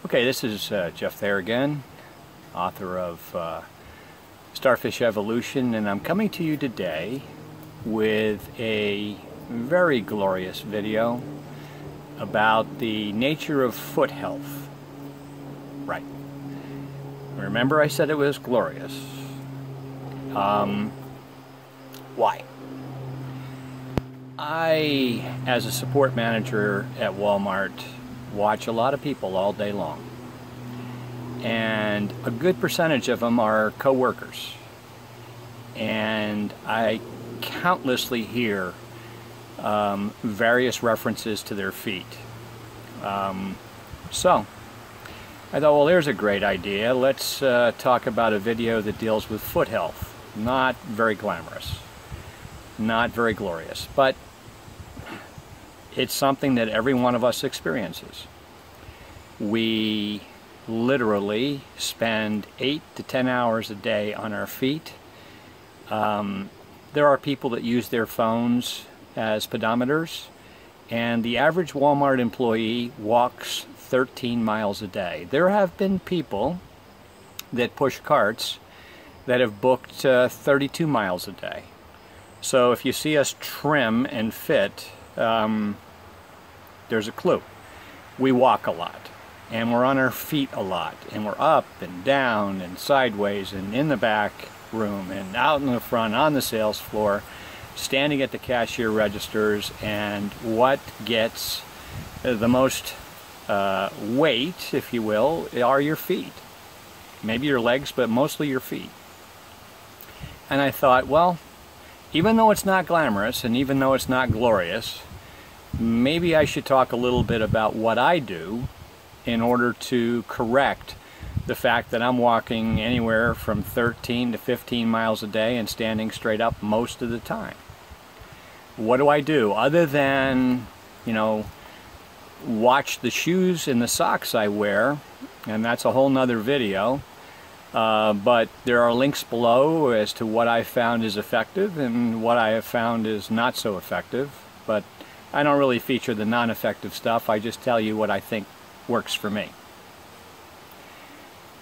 Okay, this is Jeff Thayer again, author of StarFish Evolution, and I'm coming to you today with a very glorious video about the nature of foot health. Right. Remember I said it was glorious. Why? I, as a support manager at Walmart, watch a lot of people all day long, and a good percentage of them are co-workers, and I countlessly hear various references to their feet. So I thought, well, there's a great idea. Let's talk about a video that deals with foot health. Not very glamorous, not very glorious, but it's something that every one of us experiences. We literally spend 8 to 10 hours a day on our feet. There are people that use their phones as pedometers, and the average Walmart employee walks 13 miles a day. There have been people that push carts that have booked 32 miles a day. So if you see us trim and fit, there's a clue. We walk a lot, and we're on our feet a lot, and we're up and down and sideways and in the back room and out in the front on the sales floor, standing at the cashier registers, and what gets the most weight, if you will, are your feet. Maybe your legs, but mostly your feet. And I thought, well, even though it's not glamorous and even though it's not glorious, maybe I should talk a little bit about what I do in order to correct the fact that I'm walking anywhere from 13 to 15 miles a day and standing straight up most of the time. What do I do other than, you know, watch the shoes and the socks I wear? And that's a whole nother video. But there are links below as to what I found is effective and what I have found is not so effective. But I don't really feature the non-effective stuff. I just tell you what I think works for me.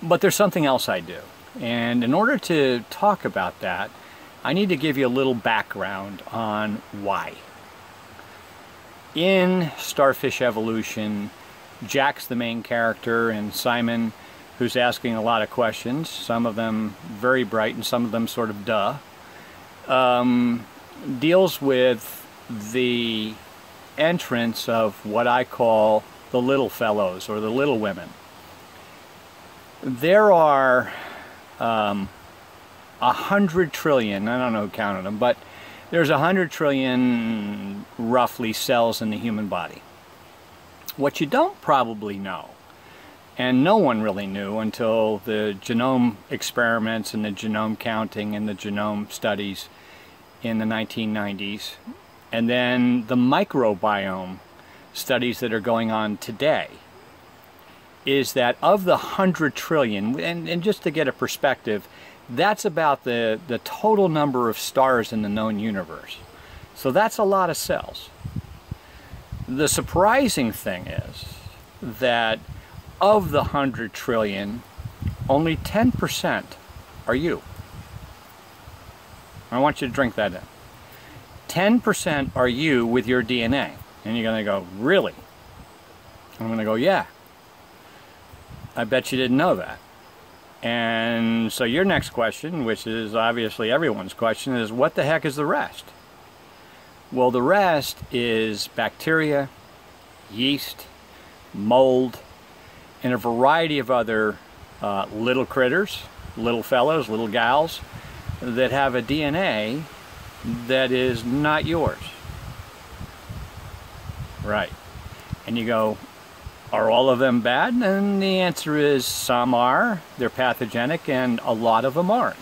But there's something else I do. And in order to talk about that, I need to give you a little background on why. In StarFish Evolution, Jack's the main character, and Simon, who's asking a lot of questions, some of them very bright and some of them sort of duh, deals with the entrance of what I call the little fellows or the little women. There are 100 trillion, I don't know who counted them, but there's 100 trillion roughly cells in the human body. What you don't probably know, and no one really knew until the genome experiments and the genome counting and the genome studies in the 1990s, and then the microbiome studies that are going on today, is that of the 100 trillion, and just to get a perspective, that's about the total number of stars in the known universe. So that's a lot of cells. The surprising thing is that of the 100 trillion, only 10% are you. I want you to drink that in. 10% are you with your DNA. And you're going to go, really? I'm going to go, yeah. I bet you didn't know that. And so your next question, which is obviously everyone's question, is what the heck is the rest? Well, the rest is bacteria, yeast, mold, and a variety of other little critters, little fellows, little gals, that have a DNA that is not yours. Right. And you go, are all of them bad? And the answer is some are, they're pathogenic, and a lot of them aren't.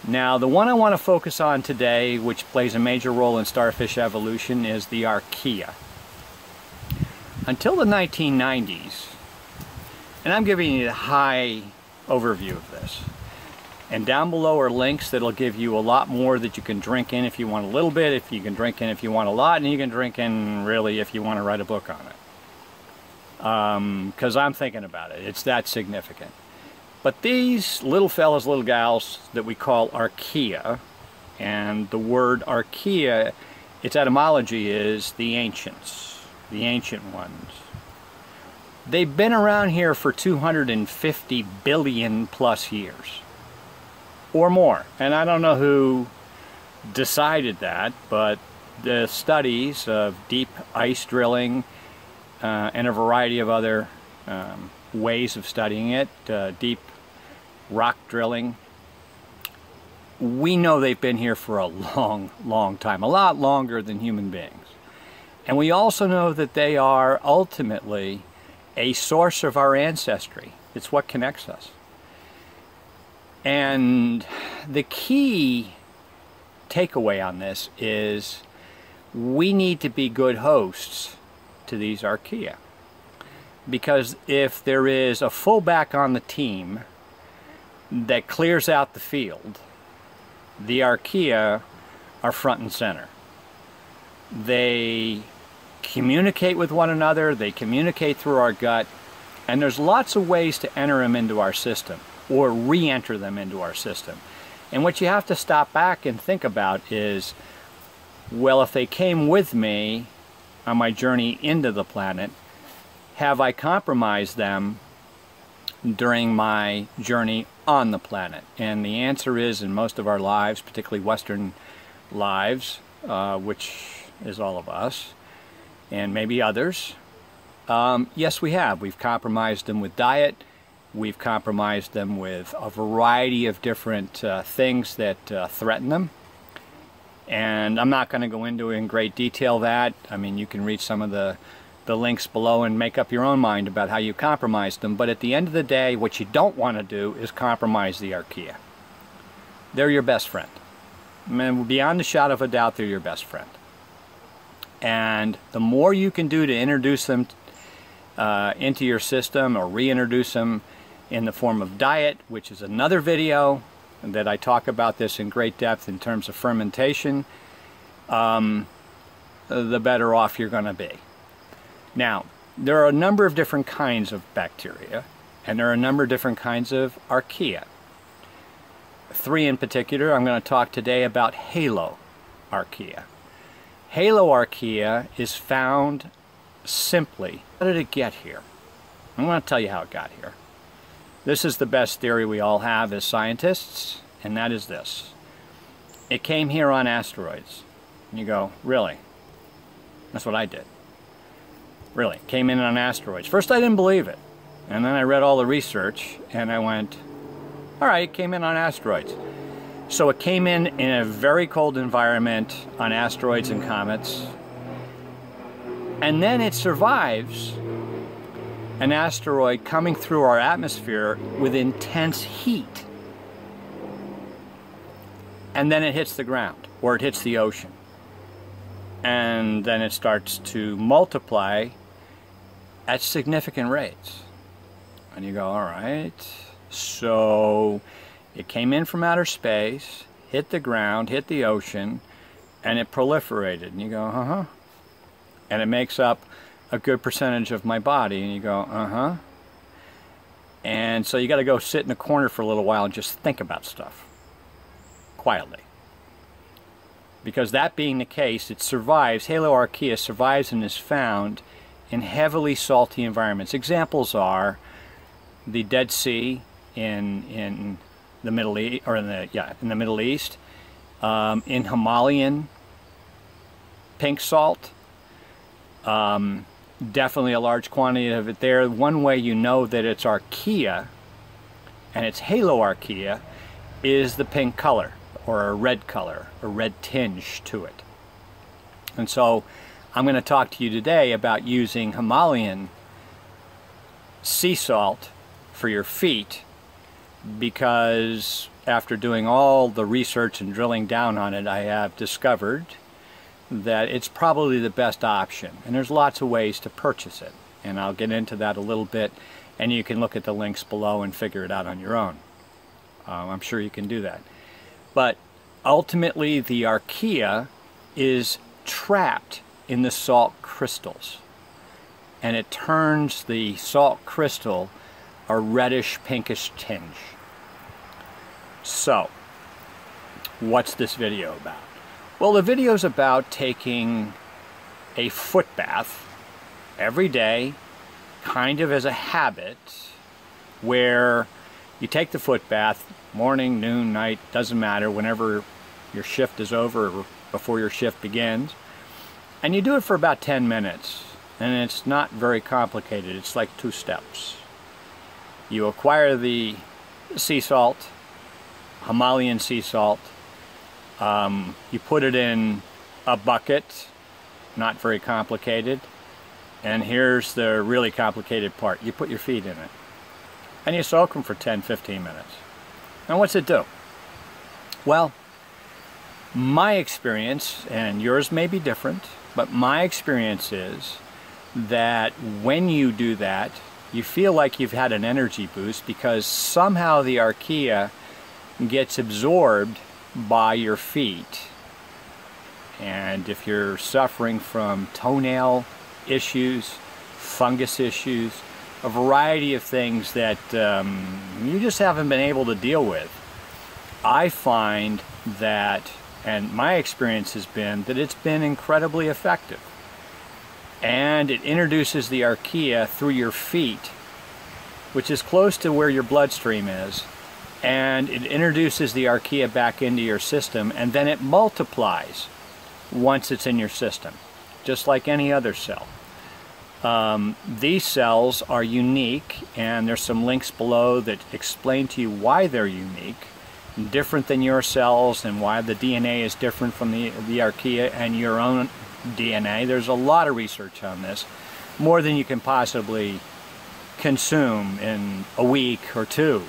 Now, the one I want to focus on today, which plays a major role in StarFish evolution, is the archaea. Until the 1990s, and I'm giving you a high overview of this, and down below are links that'll give you a lot more that you can drink in if you want a little bit, if you can drink in if you want a lot, and you can drink in really if you want to write a book on it. because I'm thinking about it. It's that significant. But these little fellas, little gals that we call archaea, and the word archaea, its etymology is the ancients, the ancient ones. They've been around here for 250 billion plus years, or more. And I don't know who decided that, but the studies of deep ice drilling and a variety of other ways of studying it, deep rock drilling, we know they've been here for a long, long time, a lot longer than human beings. And we also know that they are ultimately a source of our ancestry. It's what connects us. And the key takeaway on this is we need to be good hosts to these archaea. Because if there is a fullback on the team that clears out the field, the archaea are front and center. They communicate with one another, they communicate through our gut, and there's lots of ways to enter them into our system or re-enter them into our system. And what you have to stop back and think about is, well, if they came with me on my journey into the planet, have I compromised them during my journey on the planet? And the answer is, in most of our lives, particularly Western lives, which is all of us, and maybe others, yes, we have. We've compromised them with diet. We've compromised them with a variety of different things that threaten them. And I'm not going to go into in great detail that. I mean, you can read some of the links below and make up your own mind about how you compromise them. But at the end of the day, what you don't want to do is compromise the archaea. They're your best friend. I mean, beyond a shadow of a doubt, they're your best friend. And the more you can do to introduce them into your system or reintroduce them in the form of diet, which is another video that I talk about this in great depth in terms of fermentation, the better off you're going to be. Now, there are a number of different kinds of bacteria, and there are a number of different kinds of archaea. Three in particular. I'm going to talk today about Haloarchaea. Haloarchaea is found simply. How did it get here? I'm going to tell you how it got here. This is the best theory we all have as scientists, and that is this. It came here on asteroids. And you go, really? That's what I did. Really, came in on asteroids. First I didn't believe it. And then I read all the research, and I went, all right, it came in on asteroids. So it came in a very cold environment on asteroids and comets. And then it survives an asteroid coming through our atmosphere with intense heat. And then it hits the ground, or it hits the ocean. And then it starts to multiply at significant rates. And you go, all right, so it came in from outer space, hit the ground, hit the ocean, and it proliferated. And you go, uh-huh. And it makes up a good percentage of my body. And you go, uh-huh. And so you got to go sit in a corner for a little while and just think about stuff quietly. Because that being the case, it survives, Haloarchaea survives and is found in heavily salty environments. Examples are the Dead Sea in the Middle East, or in the Middle East, in Himalayan pink salt. Definitely a large quantity of it there. One way you know that it's archaea, and it's Haloarchaea, is the pink color, or a red color, a red tinge to it. And so I'm going to talk to you today about using Himalayan sea salt for your feet, because after doing all the research and drilling down on it, I have discovered that it's probably the best option. And there's lots of ways to purchase it, and I'll get into that a little bit, and you can look at the links below and figure it out on your own. I'm sure you can do that. But ultimately, the archaea is trapped in the salt crystals. and it turns the salt crystal a reddish pinkish tinge. So, what's this video about? Well, the video is about taking a foot bath every day, kind of as a habit, where you take the foot bath morning, noon, night, doesn't matter, whenever your shift is over or before your shift begins, and you do it for about 10 minutes, and it's not very complicated. It's like 2 steps. You acquire the sea salt, Himalayan sea salt. You put it in a bucket, not very complicated, and here's the really complicated part. You put your feet in it, and you soak them for 10-15 minutes. Now what's it do? Well, my experience, and yours may be different, but my experience is that when you do that, you feel like you've had an energy boost because somehow the archaea gets absorbed by your feet. And if you're suffering from toenail issues, fungus issues, a variety of things that you just haven't been able to deal with, I find that, and my experience has been, that it's been incredibly effective. And it introduces the archaea through your feet, which is close to where your bloodstream is, and it introduces the archaea back into your system, and then it multiplies once it's in your system, just like any other cell. These cells are unique, and there's some links below that explain to you why they're unique, different than your cells, and why the DNA is different from the archaea and your own DNA. There's a lot of research on this, more than you can possibly consume in a week or 2.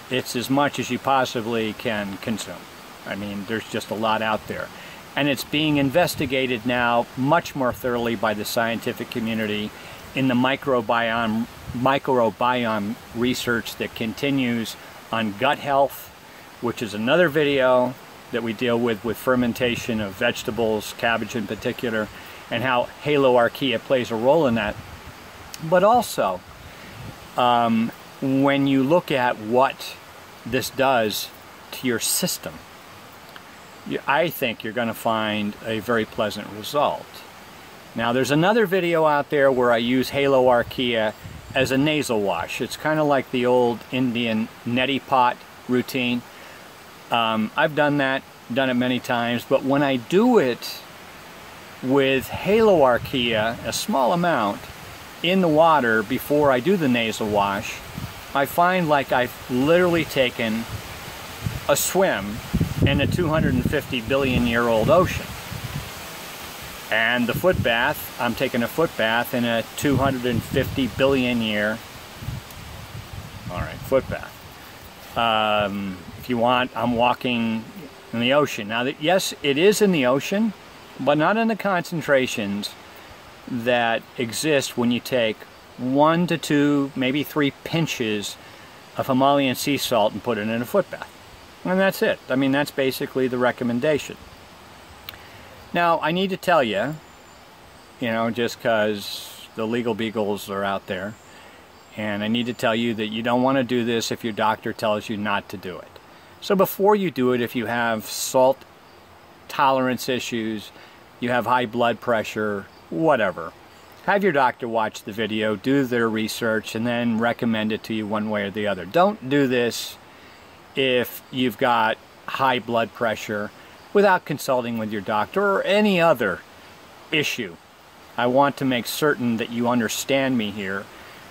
It's as much as you possibly can consume. I mean, there's just a lot out there. And it's being investigated now much more thoroughly by the scientific community in the microbiome research that continues on gut health, which is another video that we deal with fermentation of vegetables, cabbage in particular, and how Haloarchaea plays a role in that. But also, when you look at what this does to your system, I think you're going to find a very pleasant result. Now, there's another video out there where I use Haloarchaea as a nasal wash. It's kind of like the old Indian neti pot routine. I've done it many times, but when I do it with Haloarchaea, a small amount, in the water before I do the nasal wash, I find like I've literally taken a swim in a 250 billion year old ocean. And the foot bath, I'm taking a foot bath in a 250 billion year, foot bath. If you want, I'm walking in the ocean. Now, yes, it is in the ocean, but not in the concentrations that exist when you take 1 to 2, maybe 3 pinches of Himalayan sea salt and put it in a foot bath. And that's it. I mean, that's basically the recommendation. Now, I need to tell you, just because the legal beagles are out there, and I need to tell you that you don't want to do this if your doctor tells you not to do it. So before you do it, if you have salt tolerance issues, you have high blood pressure, whatever, have your doctor watch the video, do their research, and then recommend it to you one way or the other. Don't do this if you've got high blood pressure without consulting with your doctor or any other issue. I want to make certain that you understand me here.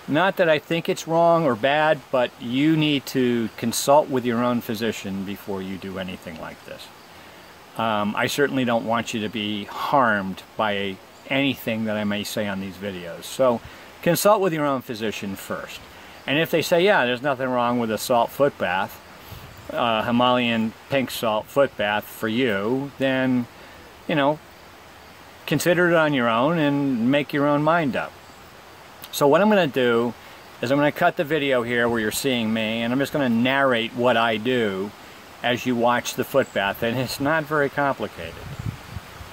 Not that I think it's wrong or bad, but you need to consult with your own physician before you do anything like this. I certainly don't want you to be harmed by anything that I may say on these videos. So consult with your own physician first. And if they say, yeah, there's nothing wrong with a salt foot bath, Himalayan pink salt foot bath for you, then, consider it on your own and make your own mind up. So what I'm going to do is I'm going to cut the video here where you're seeing me, and I'm just going to narrate what I do as you watch the foot bath, and it's not very complicated.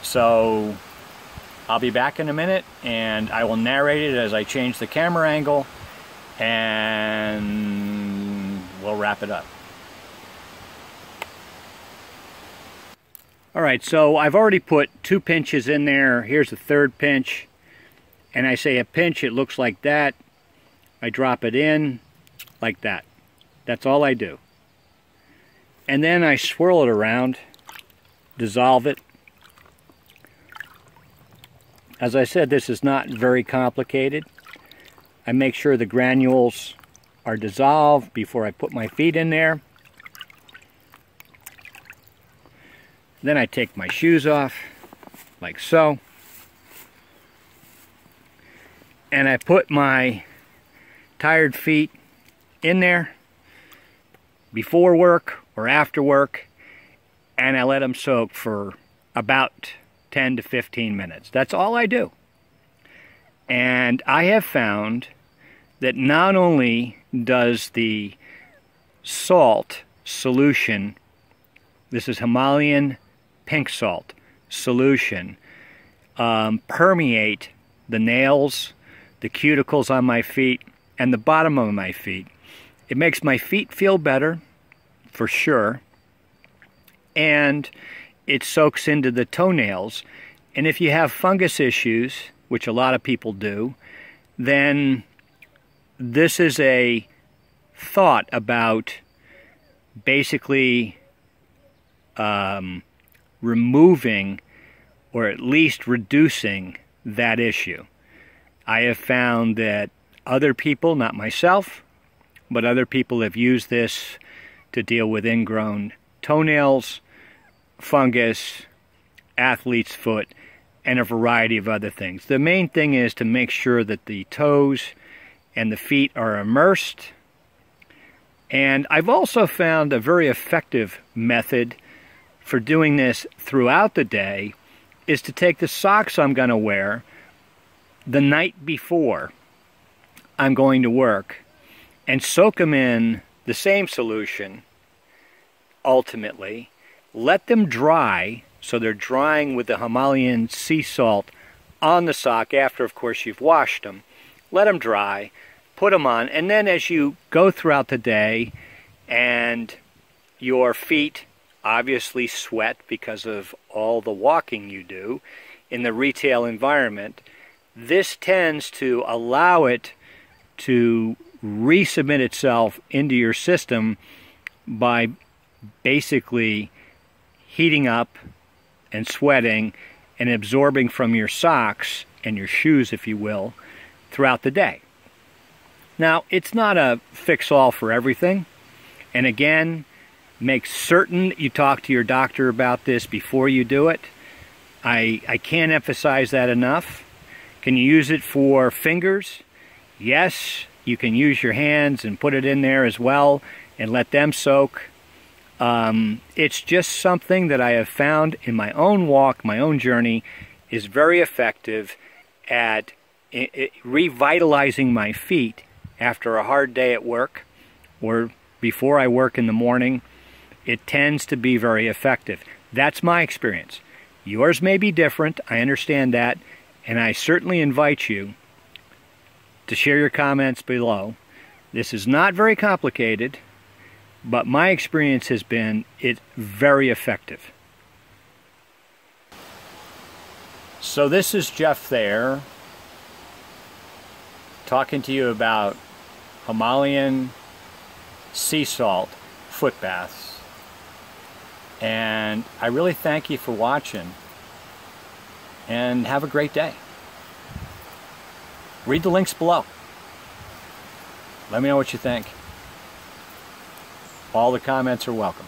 So I'll be back in a minute and I will narrate it as I change the camera angle, and we'll wrap it up. Alright, so I've already put 2 pinches in there. Here's the 3rd pinch. And I say a pinch, it looks like that. I drop it in like that. That's all I do. And then I swirl it around, dissolve it. As I said, this is not very complicated. I make sure the granules are dissolved before I put my feet in there. Then I take my shoes off, like so. And I put my tired feet in there before work or after work, and I let them soak for about 10 to 15 minutes. That's all I do. And I have found that not only does the salt solution, this is Himalayan pink salt solution, permeate the nails, the cuticles on my feet, and the bottom of my feet. It makes my feet feel better, for sure, and it soaks into the toenails. And if you have fungus issues, which a lot of people do, then this is a thought about basically removing or at least reducing that issue. I have found that other people, not myself, but other people have used this to deal with ingrown toenails, fungus, athlete's foot, and a variety of other things. The main thing is to make sure that the toes and the feet are immersed. And I've also found a very effective method for doing this throughout the day is to take the socks I'm going to wear the night before I'm going to work and soak them in the same solution, ultimately. Let them dry, so they're drying with the Himalayan sea salt on the sock after, of course, you've washed them. Let them dry, put them on, and then as you go throughout the day and your feet obviously sweat because of all the walking you do in the retail environment, this tends to allow it to resubmit itself into your system by basically heating up and sweating and absorbing from your socks and your shoes, if you will, throughout the day. Now, it's not a fix-all for everything, and again, make certain you talk to your doctor about this before you do it. I can't emphasize that enough. Can you use it for fingers? Yes, you can use your hands and put it in there as well and let them soak. It's just something that I have found in my own walk, my own journey, is very effective at revitalizing my feet after a hard day at work or before I work in the morning. It tends to be very effective. That's my experience. Yours may be different, I understand that, and I certainly invite you to share your comments below. This is not very complicated, but my experience has been it's very effective. So this is Jeff Thayer talking to you about Himalayan sea salt foot baths. And I really thank you for watching, and have a great day. Read the links below. Let me know what you think. All the comments are welcome.